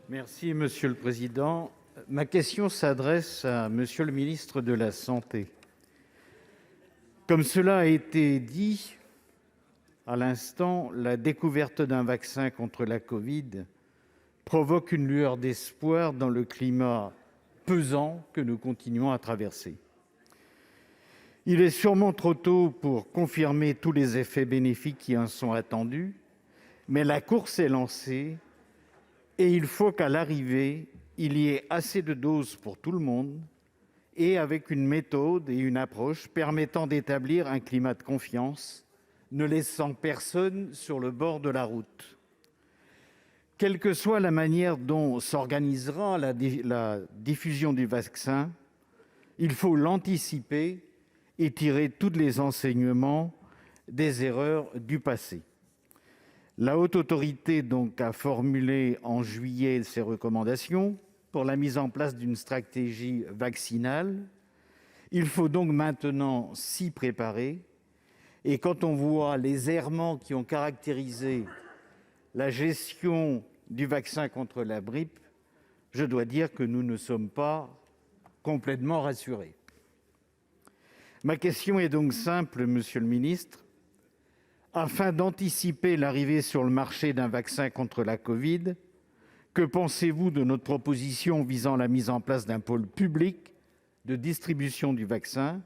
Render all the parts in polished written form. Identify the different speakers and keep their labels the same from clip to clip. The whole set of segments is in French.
Speaker 1: Merci Monsieur le président. Ma question s'adresse à Monsieur le ministre de la Santé. Comme cela a été dit à l'instant, la découverte d'un vaccin contre la Covid provoque une lueur d'espoir dans le climat pesant que nous continuons à traverser. Il est sûrement trop tôt pour confirmer tous les effets bénéfiques qui en sont attendus, mais la course est lancée et il faut qu'à l'arrivée, il y ait assez de doses pour tout le monde et avec une méthode et une approche permettant d'établir un climat de confiance, ne laissant personne sur le bord de la route. Quelle que soit la manière dont s'organisera la diffusion du vaccin, il faut l'anticiper et tirer tous les enseignements des erreurs du passé. La Haute Autorité a formulé en juillet ses recommandations pour la mise en place d'une stratégie vaccinale. Il faut donc maintenant s'y préparer. Et quand on voit les errements qui ont caractérisé la gestion du vaccin contre la grippe, je dois dire que nous ne sommes pas complètement rassurés. Ma question est donc simple, monsieur le ministre. Afin d'anticiper l'arrivée sur le marché d'un vaccin contre la Covid, que pensez-vous de notre proposition visant la mise en place d'un pôle public de distribution du vaccin?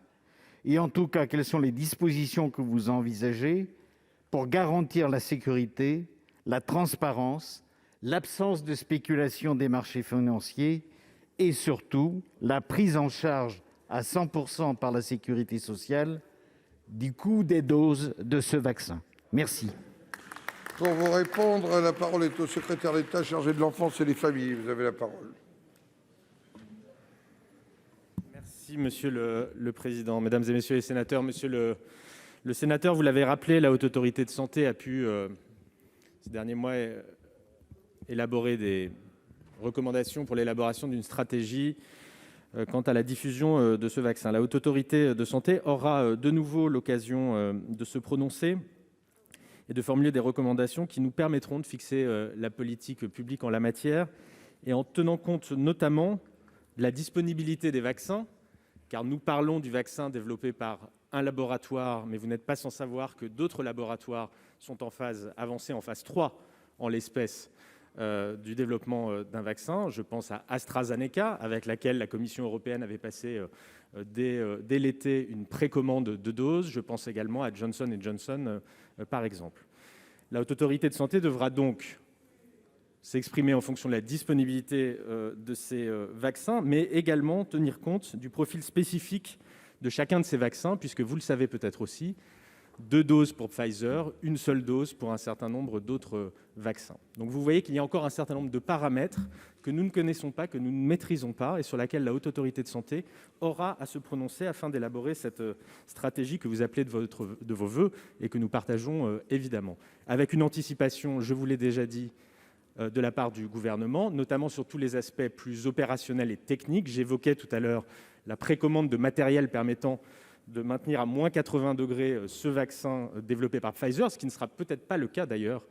Speaker 1: Et en tout cas, quelles sont les dispositions que vous envisagez pour garantir la sécurité, la transparence, l'absence de spéculation des marchés financiers et surtout la prise en charge à 100% par la sécurité sociale du coût des doses de ce vaccin? Merci.
Speaker 2: Pour vous répondre, la parole est au secrétaire d'État chargé de l'enfance et des familles. Vous avez la parole.
Speaker 3: Merci Monsieur le Président, Mesdames et Messieurs les sénateurs. Monsieur le sénateur, vous l'avez rappelé, la Haute Autorité de Santé a pu, ces derniers mois, élaborer des recommandations pour l'élaboration d'une stratégie quant à la diffusion de ce vaccin. La Haute Autorité de Santé aura de nouveau l'occasion de se prononcer et de formuler des recommandations qui nous permettront de fixer la politique publique en la matière, et en tenant compte notamment de la disponibilité des vaccins, car nous parlons du vaccin développé par un laboratoire, mais vous n'êtes pas sans savoir que d'autres laboratoires sont en phase avancée, en phase 3 en l'espèce, du développement d'un vaccin. Je pense à AstraZeneca, avec laquelle la Commission européenne avait passé dès l'été une précommande de doses. Je pense également à Johnson & Johnson, par exemple. La Haute Autorité de Santé devra donc s'exprimer en fonction de la disponibilité de ces vaccins, mais également tenir compte du profil spécifique de chacun de ces vaccins, puisque vous le savez peut-être aussi, 2 doses pour Pfizer, 1 seule dose pour un certain nombre d'autres vaccins. Donc vous voyez qu'il y a encore un certain nombre de paramètres que nous ne connaissons pas, que nous ne maîtrisons pas, et sur laquelle la Haute Autorité de Santé aura à se prononcer afin d'élaborer cette stratégie que vous appelez de vos voeux et que nous partageons évidemment. Avec une anticipation, je vous l'ai déjà dit, de la part du gouvernement, notamment sur tous les aspects plus opérationnels et techniques. J'évoquais tout à l'heure la précommande de matériel permettant de maintenir à moins 80 degrés ce vaccin développé par Pfizer, ce qui ne sera peut-être pas le cas d'ailleurs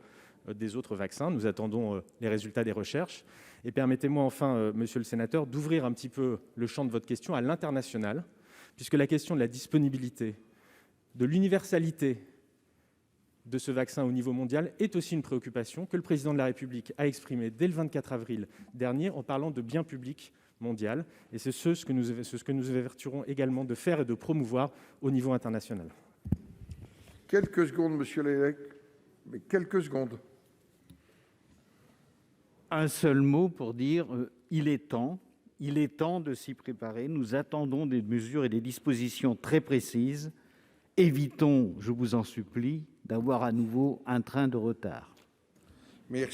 Speaker 3: des autres vaccins. Nous attendons les résultats des recherches. Et permettez-moi enfin, monsieur le sénateur, d'ouvrir un petit peu le champ de votre question à l'international, puisque la question de la disponibilité, de l'universalité de ce vaccin au niveau mondial est aussi une préoccupation que le président de la République a exprimée dès le 24 avril dernier en parlant de bien public mondial. Et c'est ce que nous avertirons également de faire et de promouvoir au niveau international.
Speaker 2: Quelques secondes, monsieur Lélec, mais quelques secondes.
Speaker 1: Un seul mot pour dire il est temps de s'y préparer. Nous attendons des mesures et des dispositions très précises. Évitons, je vous en supplie, d'avoir à nouveau un train de retard.
Speaker 2: Merci.